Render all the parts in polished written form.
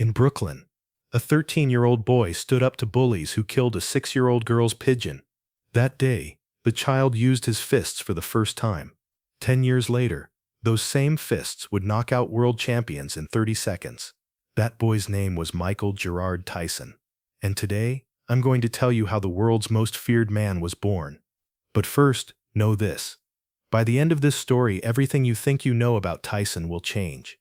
In Brooklyn, a 13-year-old boy stood up to bullies who killed a 6-year-old girl's pigeon. That day, the child used his fists for the first time. 10 years later, those same fists would knock out world champions in 30 seconds. That boy's name was Michael Gerard Tyson. And today, I'm going to tell you how the world's most feared man was born. But first, know this. By the end of this story, everything you think you know about Tyson will change.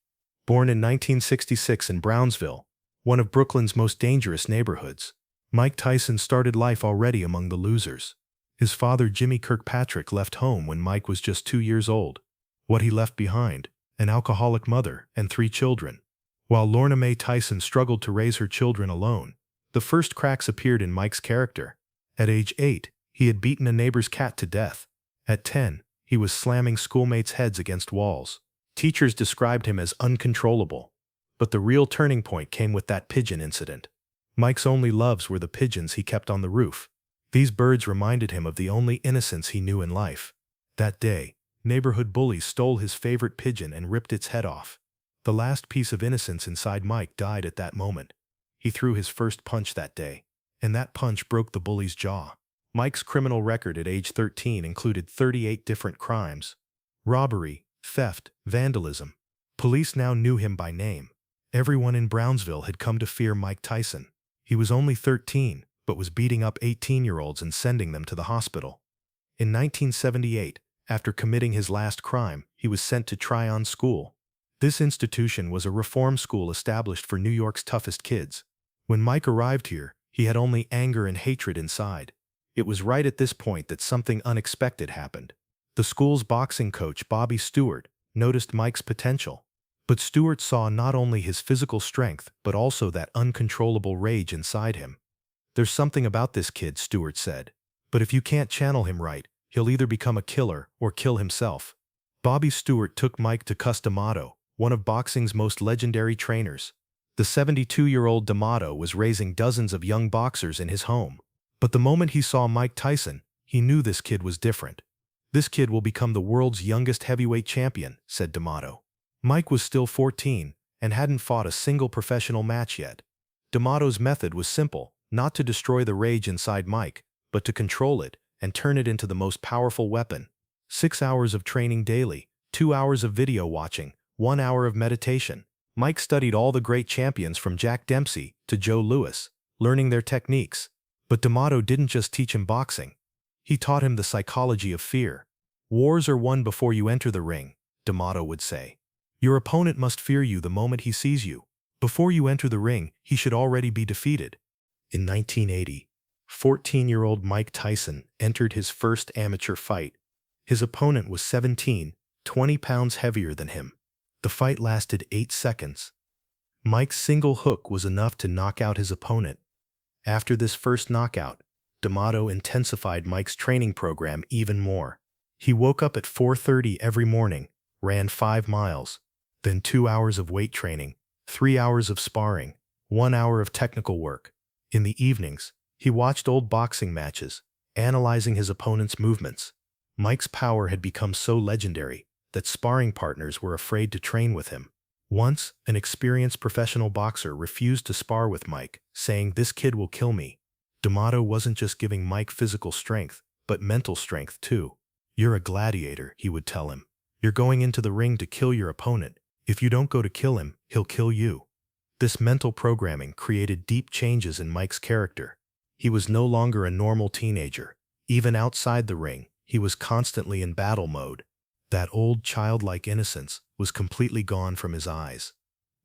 Born in 1966 in Brownsville, one of Brooklyn's most dangerous neighborhoods, Mike Tyson started life already among the losers. His father, Jimmy Kirkpatrick, left home when Mike was just 2 years old. What he left behind? An alcoholic mother and 3 children. While Lorna Mae Tyson struggled to raise her children alone, the first cracks appeared in Mike's character. At age 8, he had beaten a neighbor's cat to death. At 10, he was slamming schoolmates' heads against walls. Teachers described him as uncontrollable. But the real turning point came with that pigeon incident. Mike's only loves were the pigeons he kept on the roof. These birds reminded him of the only innocence he knew in life. That day, neighborhood bullies stole his favorite pigeon and ripped its head off. The last piece of innocence inside Mike died at that moment. He threw his first punch that day, and that punch broke the bully's jaw. Mike's criminal record at age 13 included 38 different crimes: robbery, theft, vandalism. Police now knew him by name. Everyone in Brownsville had come to fear Mike Tyson. He was only 13, but was beating up 18-year-olds and sending them to the hospital. In 1978, after committing his last crime, he was sent to Tryon School. This institution was a reform school established for New York's toughest kids. When Mike arrived here, he had only anger and hatred inside. It was right at this point that something unexpected happened. The school's boxing coach, Bobby Stewart, noticed Mike's potential. But Stewart saw not only his physical strength, but also that uncontrollable rage inside him. "There's something about this kid," Stewart said. "But if you can't channel him right, he'll either become a killer or kill himself." Bobby Stewart took Mike to Cus D'Amato, one of boxing's most legendary trainers. The 72-year-old D'Amato was raising dozens of young boxers in his home. But the moment he saw Mike Tyson, he knew this kid was different. "This kid will become the world's youngest heavyweight champion," said D'Amato. Mike was still 14 and hadn't fought a single professional match yet. D'Amato's method was simple: not to destroy the rage inside Mike, but to control it and turn it into the most powerful weapon. 6 hours of training daily, 2 hours of video watching, 1 hour of meditation. Mike studied all the great champions from Jack Dempsey to Joe Louis, learning their techniques. But D'Amato didn't just teach him boxing. He taught him the psychology of fear. "Wars are won before you enter the ring," D'Amato would say. "Your opponent must fear you the moment he sees you. Before you enter the ring, he should already be defeated." In 1980, 14-year-old Mike Tyson entered his first amateur fight. His opponent was 17, 20 pounds heavier than him. The fight lasted 8 seconds. Mike's single hook was enough to knock out his opponent. After this first knockout, D'Amato intensified Mike's training program even more. He woke up at 4:30 every morning, ran 5 miles, then 2 hours of weight training, 3 hours of sparring, 1 hour of technical work. In the evenings, he watched old boxing matches, analyzing his opponent's movements. Mike's power had become so legendary that sparring partners were afraid to train with him. Once, an experienced professional boxer refused to spar with Mike, saying, "This kid will kill me." D'Amato wasn't just giving Mike physical strength, but mental strength too. "You're a gladiator," he would tell him. "You're going into the ring to kill your opponent. If you don't go to kill him, he'll kill you." This mental programming created deep changes in Mike's character. He was no longer a normal teenager. Even outside the ring, he was constantly in battle mode. That old childlike innocence was completely gone from his eyes.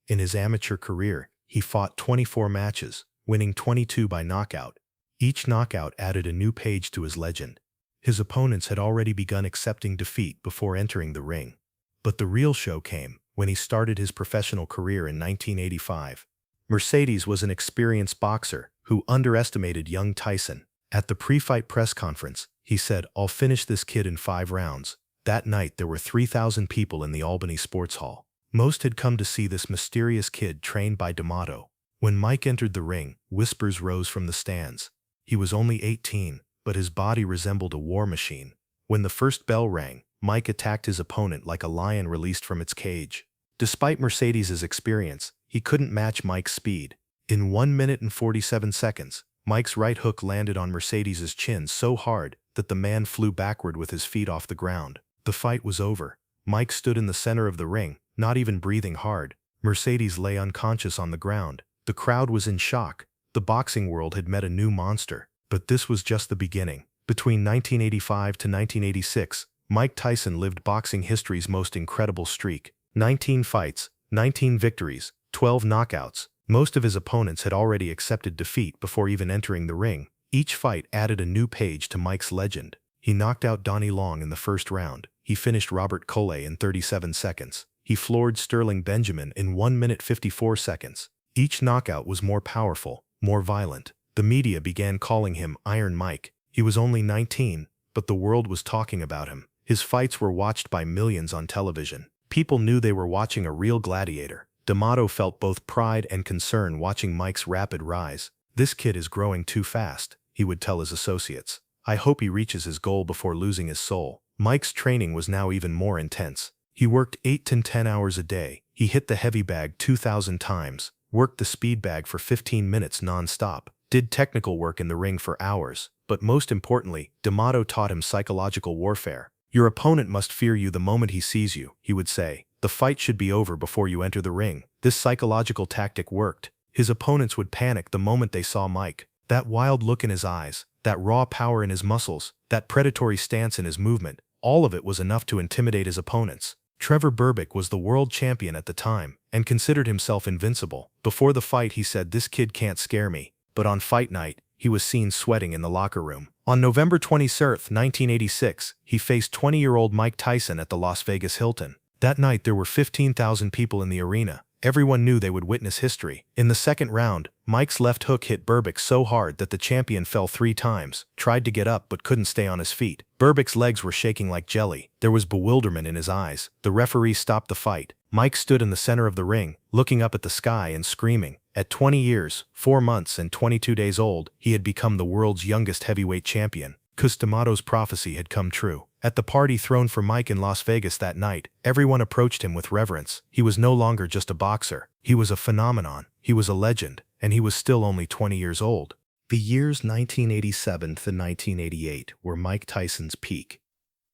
In his amateur career, he fought 24 matches, winning 22 by knockout. Each knockout added a new page to his legend. His opponents had already begun accepting defeat before entering the ring. But the real show came when he started his professional career in 1985. Mercedes was an experienced boxer who underestimated young Tyson. At the pre-fight press conference, he said, "I'll finish this kid in 5 rounds. That night, there were 3,000 people in the Albany Sports Hall. Most had come to see this mysterious kid trained by D'Amato. When Mike entered the ring, whispers rose from the stands. He was only 18, but his body resembled a war machine. When the first bell rang, Mike attacked his opponent like a lion released from its cage. Despite Mercedes's experience, he couldn't match Mike's speed. In 1 minute and 47 seconds, Mike's right hook landed on Mercedes's chin so hard that the man flew backward with his feet off the ground. The fight was over. Mike stood in the center of the ring, not even breathing hard. Mercedes lay unconscious on the ground. The crowd was in shock. The boxing world had met a new monster. But this was just the beginning. Between 1985 to 1986, Mike Tyson lived boxing history's most incredible streak. 19 fights, 19 victories, 12 knockouts. Most of his opponents had already accepted defeat before even entering the ring. Each fight added a new page to Mike's legend. He knocked out Donnie Long in the first round. He finished Robert Cole in 37 seconds. He floored Sterling Benjamin in 1 minute 54 seconds. Each knockout was more powerful, more violent. The media began calling him Iron Mike. He was only 19, but the world was talking about him. His fights were watched by millions on television. People knew they were watching a real gladiator. D'Amato felt both pride and concern watching Mike's rapid rise. "This kid is growing too fast," he would tell his associates. "I hope he reaches his goal before losing his soul." Mike's training was now even more intense. He worked 8 to 10 hours a day. He hit the heavy bag 2,000 times, worked the speed bag for 15 minutes non-stop, did technical work in the ring for hours. But most importantly, D'Amato taught him psychological warfare. "Your opponent must fear you the moment he sees you," he would say. "The fight should be over before you enter the ring." This psychological tactic worked. His opponents would panic the moment they saw Mike. That wild look in his eyes, that raw power in his muscles, that predatory stance in his movement, all of it was enough to intimidate his opponents. Trevor Berbick was the world champion at the time and considered himself invincible. Before the fight he said, "This kid can't scare me." But on fight night, he was seen sweating in the locker room. On November 23, 1986, he faced 20-year-old Mike Tyson at the Las Vegas Hilton. That night there were 15,000 people in the arena. Everyone knew they would witness history. In the second round, Mike's left hook hit Berbick so hard that the champion fell 3 times, tried to get up but couldn't stay on his feet. Berbick's legs were shaking like jelly. There was bewilderment in his eyes. The referee stopped the fight. Mike stood in the center of the ring, looking up at the sky and screaming. At 20 years, 4 months and 22 days old, he had become the world's youngest heavyweight champion. D'Amato's prophecy had come true. At the party thrown for Mike in Las Vegas that night, everyone approached him with reverence. He was no longer just a boxer. He was a phenomenon. He was a legend. And he was still only 20 years old. The years 1987 to 1988 were Mike Tyson's peak.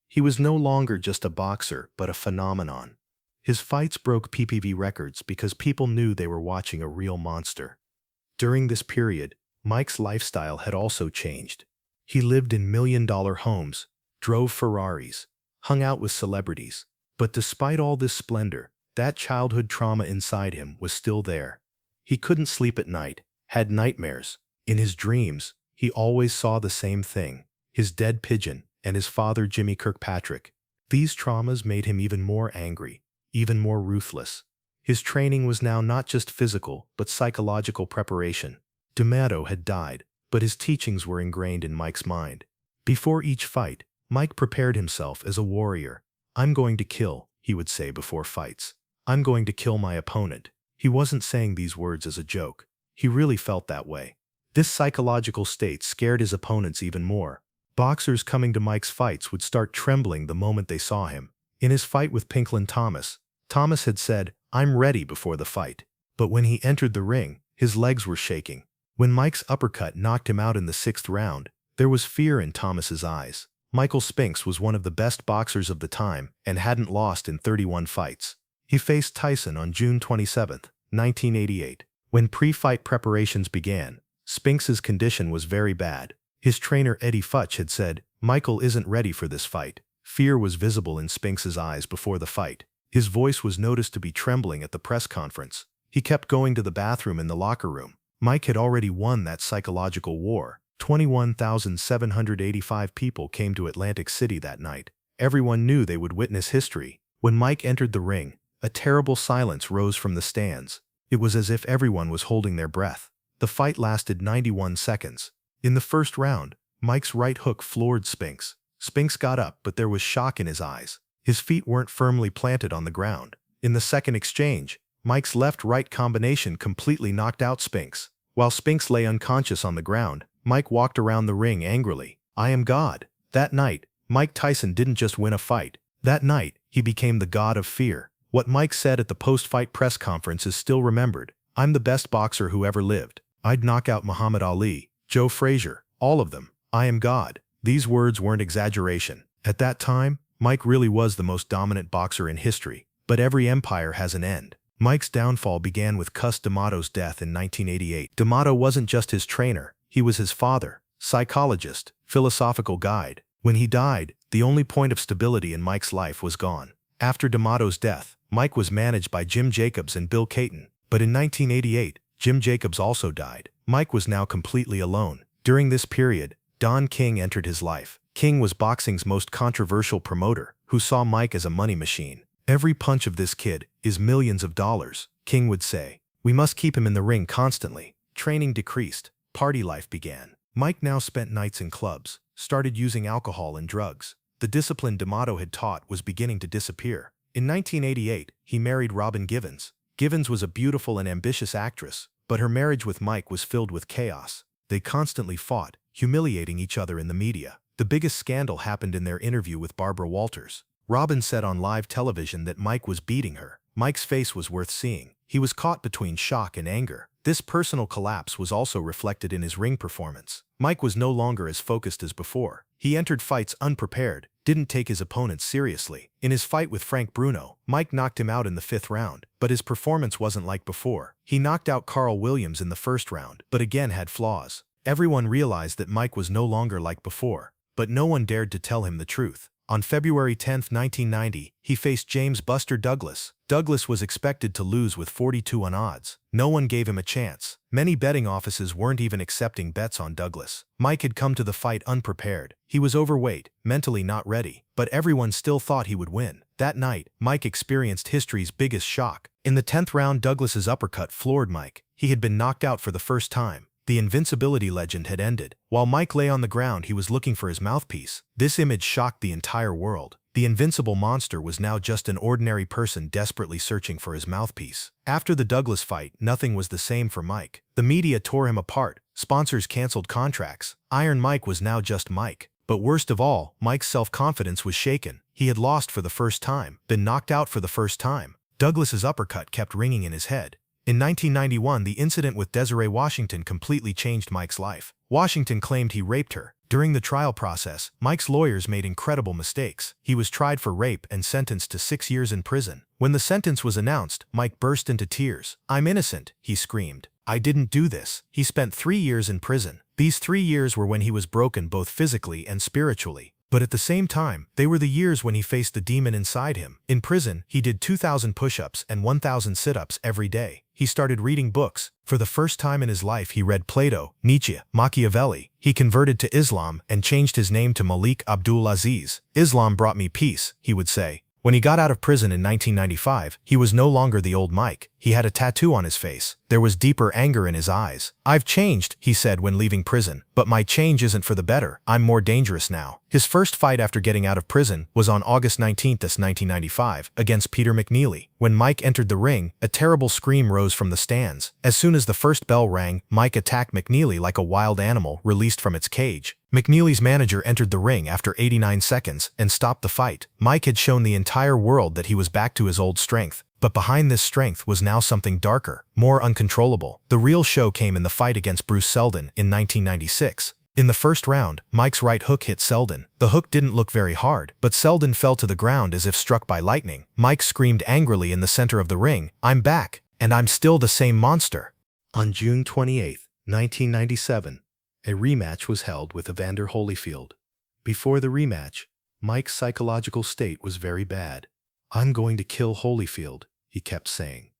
He was no longer just a boxer, but a phenomenon. His fights broke PPV records because people knew they were watching a real monster. During this period, Mike's lifestyle had also changed. He lived in million-dollar homes, drove Ferraris, hung out with celebrities. But despite all this splendor, that childhood trauma inside him was still there. He couldn't sleep at night, had nightmares. In his dreams, he always saw the same thing: his dead pigeon and his father Jimmy Kirkpatrick. These traumas made him even more angry, even more ruthless. His training was now not just physical, but psychological preparation. D'Amato had died, but his teachings were ingrained in Mike's mind. Before each fight, Mike prepared himself as a warrior. "I'm going to kill," he would say before fights. "I'm going to kill my opponent." He wasn't saying these words as a joke. He really felt that way. This psychological state scared his opponents even more. Boxers coming to Mike's fights would start trembling the moment they saw him. In his fight with Pinklon Thomas, Thomas had said, "I'm ready," before the fight. But when he entered the ring, his legs were shaking. When Mike's uppercut knocked him out in the 6th round, there was fear in Thomas's eyes. Michael Spinks was one of the best boxers of the time and hadn't lost in 31 fights. He faced Tyson on June 27, 1988. When pre-fight preparations began, Spinks's condition was very bad. His trainer Eddie Futch had said, "Michael isn't ready for this fight." Fear was visible in Spinks's eyes before the fight. His voice was noticed to be trembling at the press conference. He kept going to the bathroom in the locker room. Mike had already won that psychological war. 21,785 people came to Atlantic City that night. Everyone knew they would witness history. When Mike entered the ring, a terrible silence rose from the stands. It was as if everyone was holding their breath. The fight lasted 91 seconds. In the first round, Mike's right hook floored Spinks. Spinks got up, but there was shock in his eyes. His feet weren't firmly planted on the ground. In the second exchange, Mike's left-right combination completely knocked out Spinks. While Spinks lay unconscious on the ground, Mike walked around the ring angrily. "I am God." That night, Mike Tyson didn't just win a fight. That night, he became the god of fear. What Mike said at the post-fight press conference is still remembered. "I'm the best boxer who ever lived. I'd knock out Muhammad Ali, Joe Frazier, all of them. I am God." These words weren't exaggeration. At that time, Mike really was the most dominant boxer in history. But every empire has an end. Mike's downfall began with Cus D'Amato's death in 1988. D'Amato wasn't just his trainer, he was his father, psychologist, philosophical guide. When he died, the only point of stability in Mike's life was gone. After D'Amato's death, Mike was managed by Jim Jacobs and Bill Caton. But in 1988, Jim Jacobs also died. Mike was now completely alone. During this period, Don King entered his life. King was boxing's most controversial promoter, who saw Mike as a money machine. "Every punch of this kid is millions of dollars," King would say. "We must keep him in the ring constantly." Training decreased. Party life began. Mike now spent nights in clubs, started using alcohol and drugs. The discipline D'Amato had taught was beginning to disappear. In 1988, he married Robin Givens. Givens was a beautiful and ambitious actress, but her marriage with Mike was filled with chaos. They constantly fought, humiliating each other in the media. The biggest scandal happened in their interview with Barbara Walters. Robin said on live television that Mike was beating her. Mike's face was worth seeing. He was caught between shock and anger. This personal collapse was also reflected in his ring performance. Mike was no longer as focused as before. He entered fights unprepared, didn't take his opponents seriously. In his fight with Frank Bruno, Mike knocked him out in the 5th round, but his performance wasn't like before. He knocked out Carl Williams in the 1st round, but again had flaws. Everyone realized that Mike was no longer like before, but no one dared to tell him the truth. On February 10, 1990, he faced James "Buster" Douglas. Douglas was expected to lose with 40-1 odds. No one gave him a chance. Many betting offices weren't even accepting bets on Douglas. Mike had come to the fight unprepared. He was overweight, mentally not ready, but everyone still thought he would win. That night, Mike experienced history's biggest shock. In the 10th round, Douglas's uppercut floored Mike. He had been knocked out for the first time. The invincibility legend had ended. While Mike lay on the ground, he was looking for his mouthpiece. This image shocked the entire world. The invincible monster was now just an ordinary person desperately searching for his mouthpiece. After the Douglas fight, nothing was the same for Mike. The media tore him apart. Sponsors canceled contracts. Iron Mike was now just Mike. But worst of all, Mike's self-confidence was shaken. He had lost for the first time, been knocked out for the first time. Douglas's uppercut kept ringing in his head. In 1991, the incident with Desiree Washington completely changed Mike's life. Washington claimed he raped her. During the trial process, Mike's lawyers made incredible mistakes. He was tried for rape and sentenced to 6 years in prison. When the sentence was announced, Mike burst into tears. "I'm innocent," he screamed. "I didn't do this." He spent 3 years in prison. These 3 years were when he was broken both physically and spiritually. But at the same time, they were the years when he faced the demon inside him. In prison, he did 2,000 push-ups and 1,000 sit-ups every day. He started reading books. For the first time in his life, he read Plato, Nietzsche, Machiavelli. He converted to Islam and changed his name to Malik Abdul Aziz. "Islam brought me peace," he would say. When he got out of prison in 1995, he was no longer the old Mike. He had a tattoo on his face. There was deeper anger in his eyes. "I've changed," he said when leaving prison, "but my change isn't for the better. I'm more dangerous now." His first fight after getting out of prison was on August 19, 1995, against Peter McNeely. When Mike entered the ring, a terrible scream rose from the stands. As soon as the first bell rang, Mike attacked McNeely like a wild animal released from its cage. McNeely's manager entered the ring after 89 seconds and stopped the fight. Mike had shown the entire world that he was back to his old strength. But behind this strength was now something darker, more uncontrollable. The real show came in the fight against Bruce Seldon in 1996. In the first round, Mike's right hook hit Seldon. The hook didn't look very hard, but Seldon fell to the ground as if struck by lightning. Mike screamed angrily in the center of the ring, "I'm back, and I'm still the same monster." On June 28, 1997, a rematch was held with Evander Holyfield. Before the rematch, Mike's psychological state was very bad. "I'm going to kill Holyfield," he kept saying.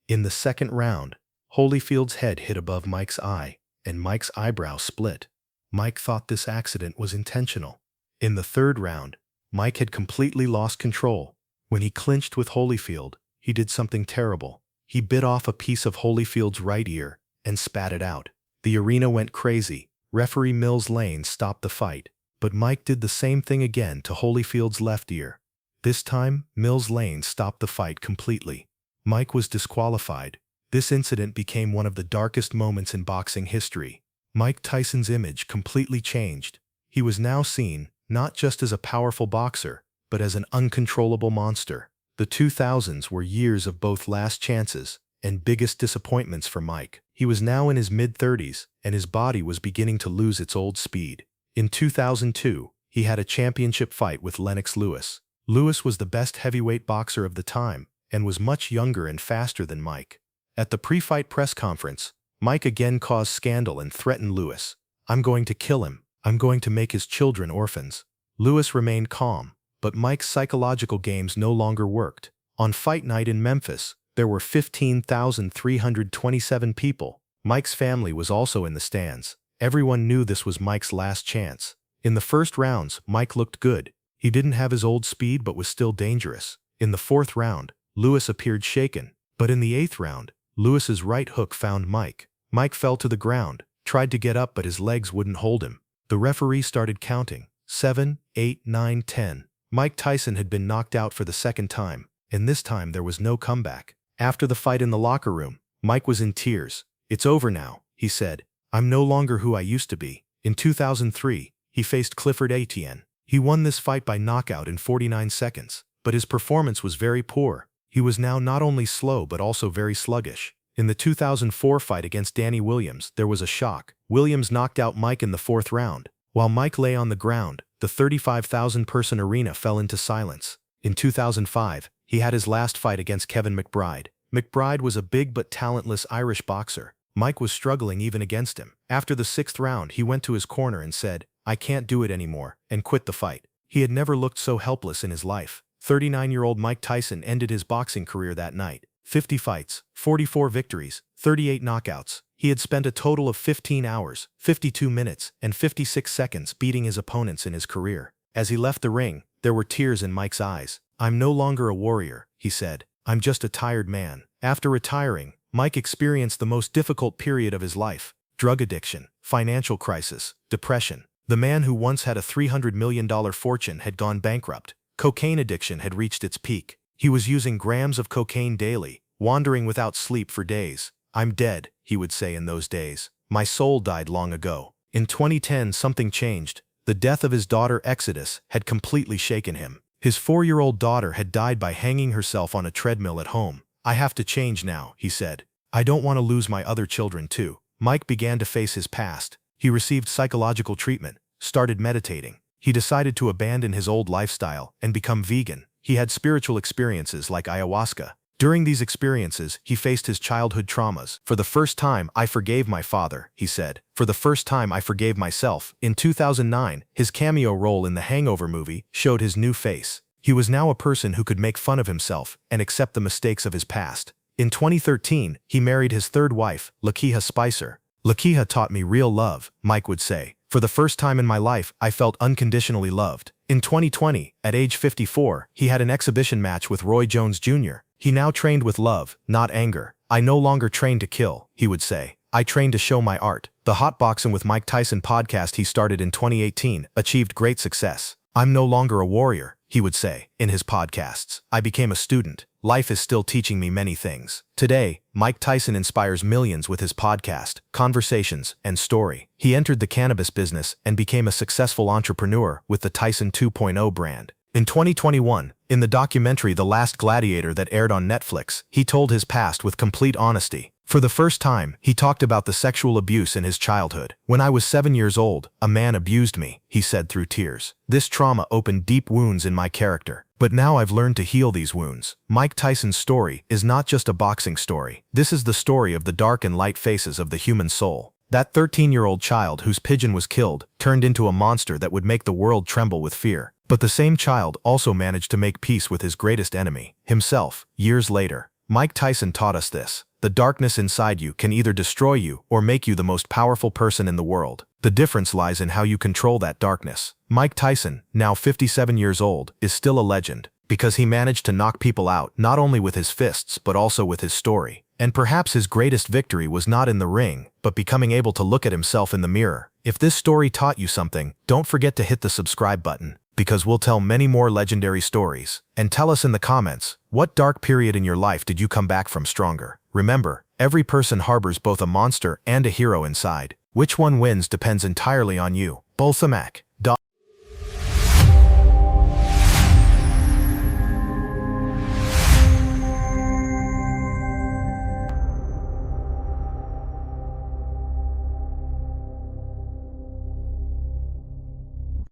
In the second round, Holyfield's head hit above Mike's eye, and Mike's eyebrow split. Mike thought this accident was intentional. In the third round, Mike had completely lost control. When he clinched with Holyfield, he did something terrible. He bit off a piece of Holyfield's right ear and spat it out. The arena went crazy. Referee Mills Lane stopped the fight, but Mike did the same thing again to Holyfield's left ear. This time, Mills Lane stopped the fight completely. Mike was disqualified. This incident became one of the darkest moments in boxing history. Mike Tyson's image completely changed. He was now seen not just as a powerful boxer, but as an uncontrollable monster. The 2000s were years of both last chances and biggest disappointments for Mike. He was now in his mid-30s, and his body was beginning to lose its old speed. In 2002, he had a championship fight with Lennox Lewis. Lewis was the best heavyweight boxer of the time and was much younger and faster than Mike. At the pre-fight press conference, Mike again caused scandal and threatened Lewis. "I'm going to kill him. I'm going to make his children orphans." Lewis remained calm, but Mike's psychological games no longer worked. On fight night in Memphis, there were 15,327 people. Mike's family was also in the stands. Everyone knew this was Mike's last chance. In the first rounds, Mike looked good. He didn't have his old speed but was still dangerous. In the fourth round, Lewis appeared shaken. But in the eighth round, Lewis's right hook found Mike. Mike fell to the ground, tried to get up but his legs wouldn't hold him. The referee started counting. 7, 8, 9, 10. Mike Tyson had been knocked out for the second time, and this time there was no comeback. After the fight in the locker room, Mike was in tears. "It's over now," he said. "I'm no longer who I used to be." In 2003, he faced Clifford Etienne. He won this fight by knockout in 49 seconds, but his performance was very poor. He was now not only slow but also very sluggish. In the 2004 fight against Danny Williams, there was a shock. Williams knocked out Mike in the fourth round. While Mike lay on the ground, the 35,000-person arena fell into silence. In 2005, he had his last fight against Kevin McBride. McBride was a big but talentless Irish boxer. Mike was struggling even against him. After the sixth round, he went to his corner and said, "I can't do it anymore," and quit the fight. He had never looked so helpless in his life. 39-year-old Mike Tyson ended his boxing career that night. 50 fights, 44 victories, 38 knockouts. He had spent a total of 15 hours, 52 minutes, and 56 seconds beating his opponents in his career. As he left the ring, there were tears in Mike's eyes. "I'm no longer a warrior," he said. "I'm just a tired man." After retiring, Mike experienced the most difficult period of his life: drug addiction, financial crisis, depression. The man who once had a $300 million fortune had gone bankrupt. Cocaine addiction had reached its peak. He was using grams of cocaine daily, wandering without sleep for days. "I'm dead," he would say in those days. "My soul died long ago." In 2010, something changed. The death of his daughter Exodus had completely shaken him. His 4-year-old daughter had died by hanging herself on a treadmill at home. "I have to change now," he said. "I don't want to lose my other children too." Mike began to face his past. He received psychological treatment, started meditating. He decided to abandon his old lifestyle and become vegan. He had spiritual experiences like ayahuasca. During these experiences, he faced his childhood traumas. "For the first time, I forgave my father," he said. "For the first time, I forgave myself." In 2009, his cameo role in the Hangover movie showed his new face. He was now a person who could make fun of himself and accept the mistakes of his past. In 2013, he married his third wife, Lakeha Spicer. "Lakeha taught me real love," Mike would say. "For the first time in my life, I felt unconditionally loved." In 2020, at age 54, he had an exhibition match with Roy Jones Jr. He now trained with love, not anger. "I no longer train to kill," he would say. "I train to show my art." The Hot Boxing with Mike Tyson podcast he started in 2018 achieved great success. "I'm no longer a warrior," he would say in his podcasts. "I became a student. Life is still teaching me many things." Today, Mike Tyson inspires millions with his podcast, conversations, and story. He entered the cannabis business and became a successful entrepreneur with the Tyson 2.0 brand. In 2021, in the documentary The Last Gladiator that aired on Netflix, he told his past with complete honesty. For the first time, he talked about the sexual abuse in his childhood. "When I was 7 years old, a man abused me," he said through tears. "This trauma opened deep wounds in my character. But now I've learned to heal these wounds." Mike Tyson's story is not just a boxing story. This is the story of the dark and light faces of the human soul. That 13-year-old child whose pigeon was killed turned into a monster that would make the world tremble with fear. But the same child also managed to make peace with his greatest enemy, himself, years later. Mike Tyson taught us this: the darkness inside you can either destroy you or make you the most powerful person in the world. The difference lies in how you control that darkness. Mike Tyson, now 57 years old, is still a legend because he managed to knock people out not only with his fists but also with his story. And perhaps his greatest victory was not in the ring, but becoming able to look at himself in the mirror. If this story taught you something, don't forget to hit the subscribe button, because we'll tell many more legendary stories. And tell us in the comments, what dark period in your life did you come back from stronger? Remember, every person harbors both a monster and a hero inside. Which one wins depends entirely on you. Bolsamac.